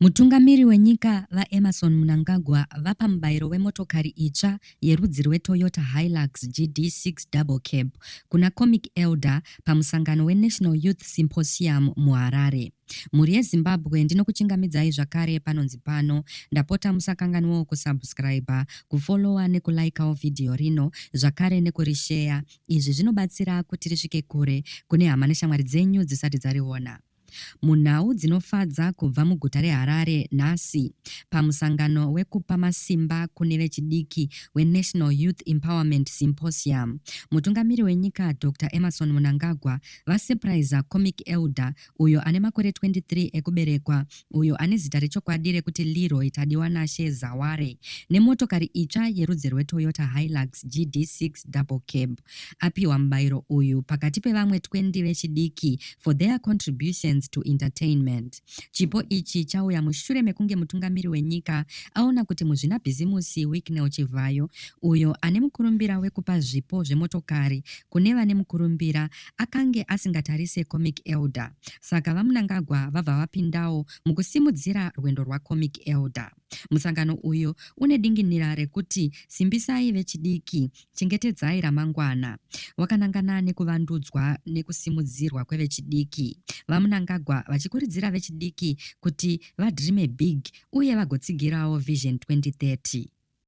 Mutungamiri wenyika vaEmmerson Mnangagwa vapa mubayiro wemotokari itsva yerudzi rweToyota Hilux GD6 double cab kuna comic elder pamusangano weNational Youth Symposium muHarare. Mhuri yeZimbabwe ndinokuchingamidzai zvakare panonzi pano. Ndapota musakanganwawo kusubscribe, kufollowa nekulikewo vhidhiyo rino, zvakare nekurisheya. Izvi zvinobatsira kuti risvike kure kune hama neshamwari dzenyu dzisati dzariona. Munhau dzinofadza kubva muguta reHarare nhasi pamusangano wekupa masimba kune vechidiki weNational Youth Empowerment Symposium. Mutungamiri wenyika Dr. Emmerson Mnangagwa vasepuraiza comic elder uyo ane makore 23 ekuberekwa, uyo ane zita rechokwadi rekuti Leroy Tadiwanashe Zaware, nemotokari itsva yerudzi rweToyota Hilux GD6 double cab. Apiwa mubayiro uyu pakati pevamwe 20 vechidiki for their contributions to entertainment. Chipo ichi chauya mushure mekunge mutungamiri wenyika aona kuti muzvinabhizimusi Wicknell Chivhayo, uyo ane mukurumbira wekupa zvipo zvemotokari kune vane mukurumbira, akange asingatarise comic elder. Saka vaMnangagwa vabva vapindawo mukusimudzira rwendo rwacomic elder. Musangano uyo une dinginira rekuti simbisai vechidiki, chengetedzai ramangwana. Wakanangana nekuvandudzwa nekusimudzirwa kwevechidiki. VaMnangagwa vachikurudzira vechidiki kuti vadreame big uye vagotsigirawo Vision 2030.